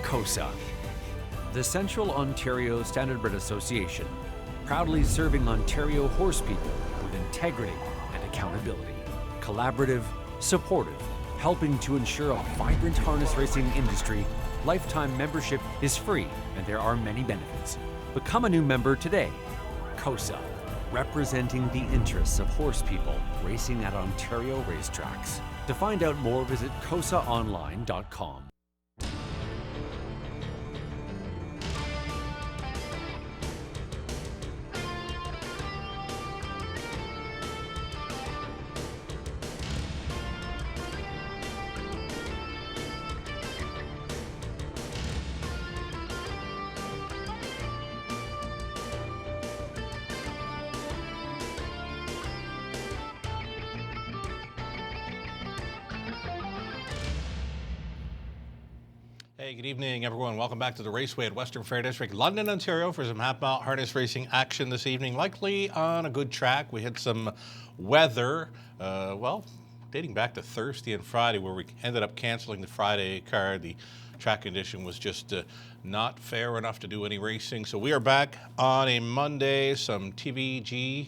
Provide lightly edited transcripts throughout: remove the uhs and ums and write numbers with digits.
COSA, the Central Ontario Standardbred Association, proudly serving Ontario horse people with integrity and accountability. Collaborative, supportive, helping to ensure a vibrant harness racing industry. Lifetime membership is free and there are many benefits. Become a new member today. COSA, representing the interests of horse people racing at Ontario racetracks. To find out more, visit cosaonline.com. Hey, good evening, everyone. Welcome back to the Raceway at Western Fair District, London, Ontario, for some half-mile harness racing action this evening. Likely on a good track. We had some weather, dating back to Thursday and Friday, where we ended up canceling the Friday card. The track condition was just not fair enough to do any racing. So we are back on a Monday. Some TVG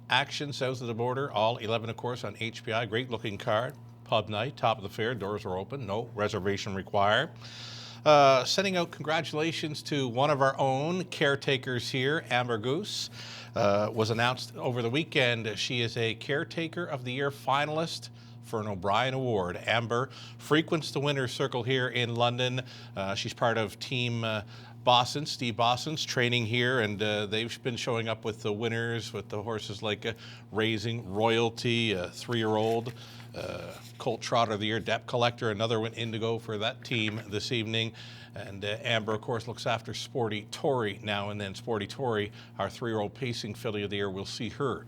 action south of the border, all 11, of course, on HPI. Great-looking card. Pub night, top of the fair. Doors are open. No reservation required. Sending out congratulations to one of our own caretakers here, Amber Goose. Was announced over the weekend. She is a Caretaker of the Year finalist for an O'Brien Award. Amber frequents the winner's circle here in London. She's part of Team Boston, Steve Boston's training here, and they've been showing up with the winners, with the horses like Raising, Royalty, a 3-year-old, Colt Trotter of the Year, Dep Collector, another one Indigo for that team this evening. And Amber, of course, looks after Sporty Tory now and then. Sporty Tory, our 3-year-old Pacing Filly of the Year, we'll see her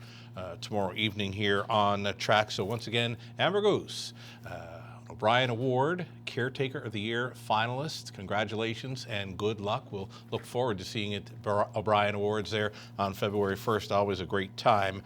tomorrow evening here on the track. So once again, Amber Goose, O'Brien Award, Caretaker of the Year finalist. Congratulations and good luck. We'll look forward to seeing it at O'Brien Awards there on February 1st. Always a great time.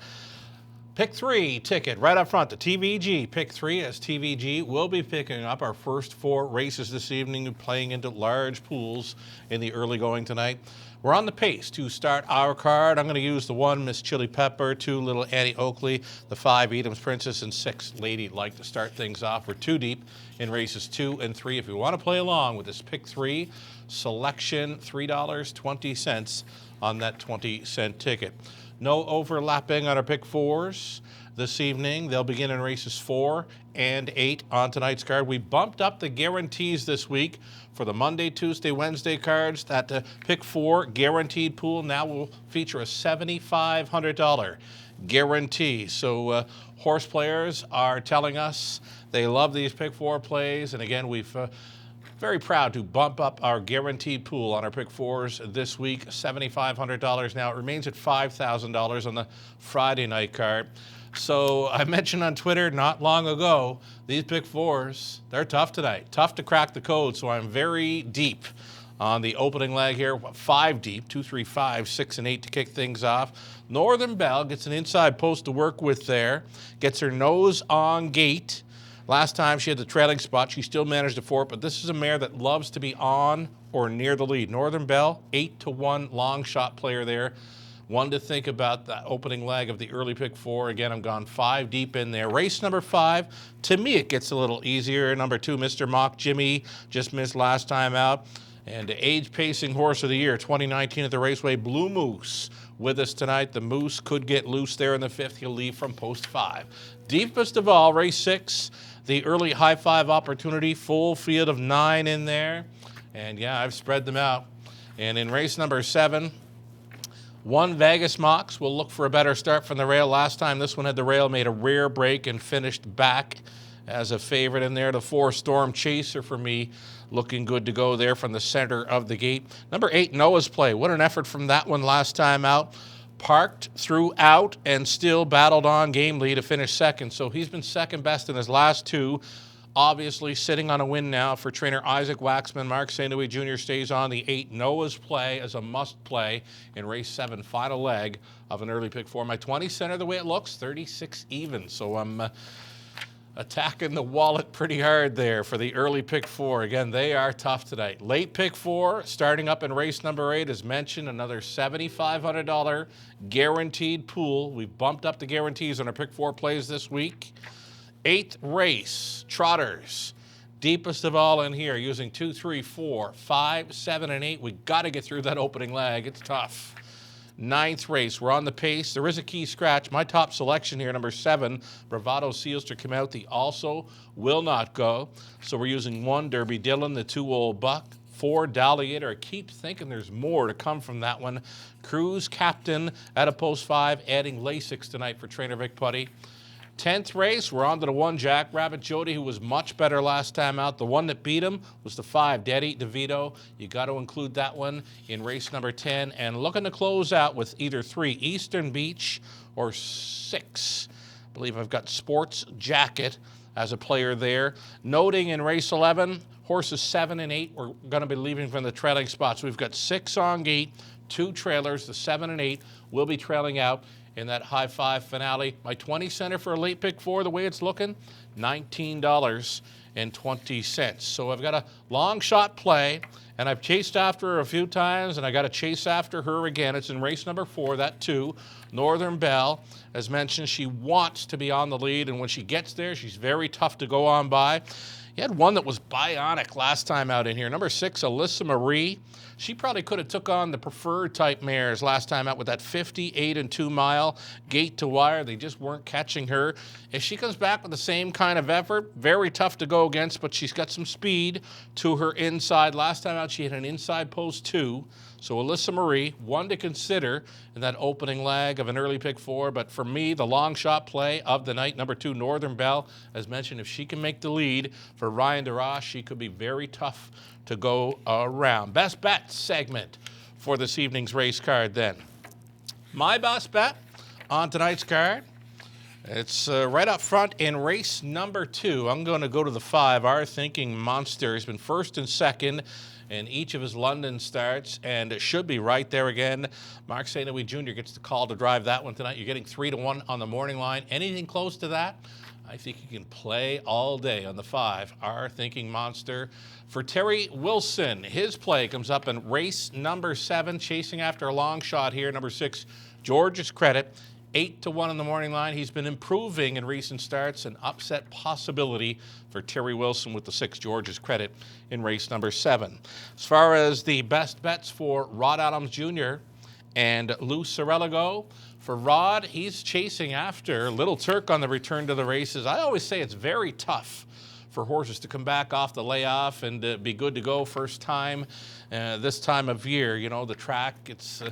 Pick 3 ticket right up front, the TVG. Pick 3, as TVG will be picking up our first 4 races this evening, playing into large pools in the early going tonight. We're on the pace to start our card. I'm going to use the 1, Miss Chili Pepper, 2, Little Annie Oakley, the 5, Edam's Princess, and 6, Lady Like to start things off. We're 2 deep in races 2 and 3. If you want to play along with this Pick 3 selection, $3.20 on that 20-cent ticket. No overlapping on our Pick 4s this evening. They'll begin in races 4 and 8 on tonight's card. We bumped up the guarantees this week for the Monday, Tuesday, Wednesday cards. That Pick 4 guaranteed pool now will feature a $7,500 guarantee. So horse players are telling us they love these Pick 4 plays. And again, we've very proud to bump up our guaranteed pool on our Pick 4s this week, $7,500 now. It remains at $5,000 on the Friday night card. So I mentioned on Twitter not long ago, these Pick 4s, they're tough tonight. Tough to crack the code, so I'm very deep on the opening leg here. 5 deep, 2, 3, 5, 6, and 8 to kick things off. Northern Belle gets an inside post to work with there. Gets her nose on gate. Last time she had the trailing spot, she still managed to fort, but this is a mare that loves to be on or near the lead. Northern Belle, 8-1 long shot player there. One to think about the opening leg of the early Pick 4. Again, I'm gone 5 deep in there. Race number 5, to me it gets a little easier. Number 2, Mr. Mock Jimmy, just missed last time out. And the age pacing horse of the year, 2019 at the Raceway, Blue Moose, with us tonight. The Moose could get loose there in the 5th. He'll leave from post 5. Deepest of all, race 6, the early high 5 opportunity, full field of 9 in there. And yeah, I've spread them out. And in race number 7, 1 Vegas Mox will look for a better start from the rail. Last time this one had the rail, made a rear break and finished back as a favorite in there. The 4 Storm Chaser for me, looking good to go there from the center of the gate. Number 8 Noah's Play. What an effort from that one last time out. Parked throughout and still battled on gamely to finish second. So he's been second best in his last 2. Obviously sitting on a win now for trainer Isaac Waxman. Mark St. Louis Jr. stays on the 8 Noah's Play as a must play in race 7, final leg of an early Pick 4. My 20 center the way it looks, 36 even. So I'm attacking the wallet pretty hard there for the early pick 4. Again, they are tough tonight. Late pick 4, starting up in race number 8, as mentioned, another $7,500 guaranteed pool. We've bumped up the guarantees on our pick 4 plays this week. 8th race, Trotters. Deepest of all in here, using 2, 3, 4, 5, 7, and 8. We got to get through that opening leg. It's tough. 9th race, we're on the pace. There is a key scratch. My top selection here, number 7, Bravado Seals to come out. The also will not go. So we're using 1, Derby Dillon, the 2, Old Buck, 4, Dalliator. I keep thinking there's more to come from that one. Cruise Captain at a post 5, adding Lasix tonight for trainer Vic Putty. 10th race, we're on to the 1, Jackrabbit Jody, who was much better last time out. The one that beat him was the 5, Daddy DeVito. You got to include that one in race number 10. And looking to close out with either 3, Eastern Beach, or 6. I believe I've got Sports Jacket as a player there. Noting in race 11, horses 7 and 8, we're going to be leaving from the trailing spots. We've got 6 on gate, 2 trailers. The 7 and 8 will be trailing out in that high 5 finale. My 20 center for a late pick 4, the way it's looking, $19.20. So I've got a long shot play, and I've chased after her a few times, and I got to chase after her again. It's in race number 4, that 2, Northern Belle. As mentioned, she wants to be on the lead, and when she gets there, she's very tough to go on by. You had one that was bionic last time out in here. Number 6, Alyssa Marie. She probably could have took on the preferred type mares last time out with that 58 and 2 mile gate to wire. They just weren't catching her. If she comes back with the same kind of effort, very tough to go against, but she's got some speed to her inside. Last time out, she had an inside post 2. So Alyssa Marie, one to consider in that opening leg of an early pick 4. But for me, the long shot play of the night, number 2, Northern Belle. As mentioned, if she can make the lead for Ryan DeRoche, she could be very tough to go around. Best bet segment for this evening's race card then. My best bet on tonight's card, it's right up front in race number 2. I'm going to go to the 5, Our Thinking Monster. He's been first and second in each of his London starts, and it should be right there again. Mark St. Louis Jr. gets the call to drive that one tonight. You're getting 3-1 on the morning line. Anything close to that, I think you can play all day on the 5, Our Thinking Monster. For Terry Wilson, his play comes up in race number 7, chasing after a long shot here, number 6, George's Credit. 8-1 on the morning line. He's been improving in recent starts. An upset possibility for Terry Wilson with the 6, George's Credit, in race number 7. As far as the best bets for Rod Adams Jr. and Lou Sorella go, for Rod, he's chasing after Little Turk on the return to the races. I always say it's very tough for horses to come back off the layoff and be good to go first time this time of year. You know, the track, it's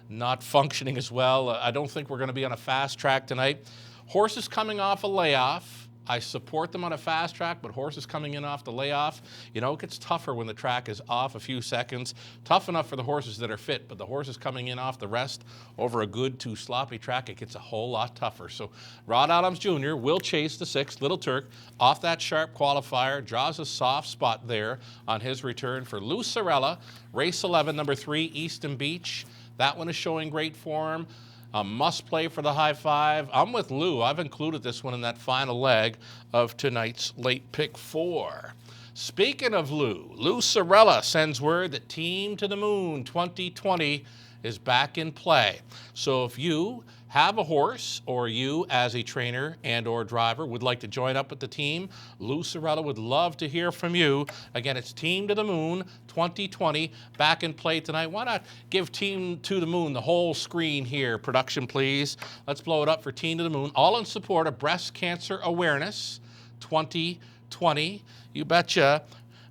not functioning as well. I don't think we're going to be on a fast track tonight. Horses coming off a layoff, I support them on a fast track, but horses coming in off the layoff, you know, it gets tougher when the track is off a few seconds. Tough enough for the horses that are fit, but the horses coming in off the rest over a good to sloppy track, it gets a whole lot tougher. So Rod Adams Jr. will chase the 6, Little Turk, off that sharp qualifier, draws a soft spot there on his return. For Lou Sorella, race 11, number 3, Easton Beach. That one is showing great form. A must play for the high 5. I'm with Lou. I've included this one in that final leg of tonight's late pick 4. Speaking of Lou Sorella sends word that Team to the Moon 2020 is back in play. So if you have a horse, or you as a trainer and or driver would like to join up with the team, Lou Sorella would love to hear from you. Again, it's Team to the Moon 2020 back in play tonight. Why not give Team to the Moon the whole screen here, production, please? Let's blow it up for Team to the Moon, all in support of Breast Cancer Awareness 2020. You betcha.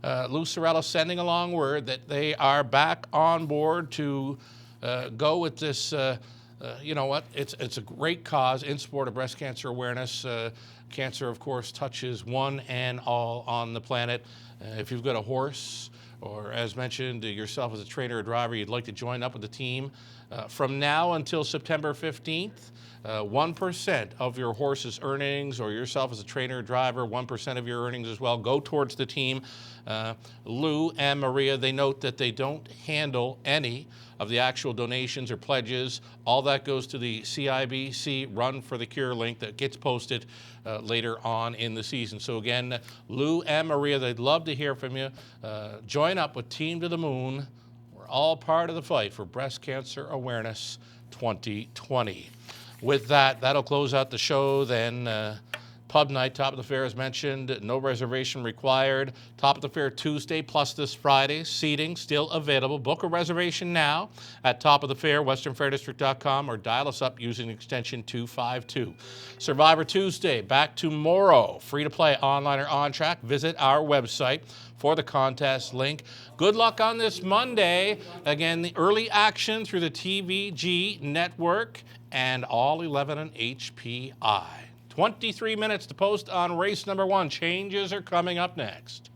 Lou Sorella sending along word that they are back on board to go with this. You know what? It's a great cause in support of breast cancer awareness. Cancer, of course, touches one and all on the planet. If you've got a horse or as mentioned, yourself as a trainer or driver, you'd like to join up with the team, from now until September 15th, 1% of your horse's earnings, or yourself as a trainer or driver, 1% of your earnings as well, go towards the team. Lou and Maria, they note that they don't handle any of the actual donations or pledges. All that goes to the CIBC Run for the Cure link that gets posted later on in the season. So again, Lou and Maria, they'd love to hear from you. Join up with Team to the Moon. We're all part of the fight for Breast Cancer Awareness 2020. With that, that'll close out the show then. Pub night, Top of the Fair, as mentioned, no reservation required. Top of the Fair Tuesday plus this Friday. Seating still available. Book a reservation now at Top of the Fair, westernfairdistrict.com, or dial us up using extension 252. Survivor Tuesday, back tomorrow. Free to play online or on track. Visit our website for the contest link. Good luck on this Monday. Again, the early action through the TVG network and all 11 on HPI. 23 minutes to post on race number 1. Changes are coming up next.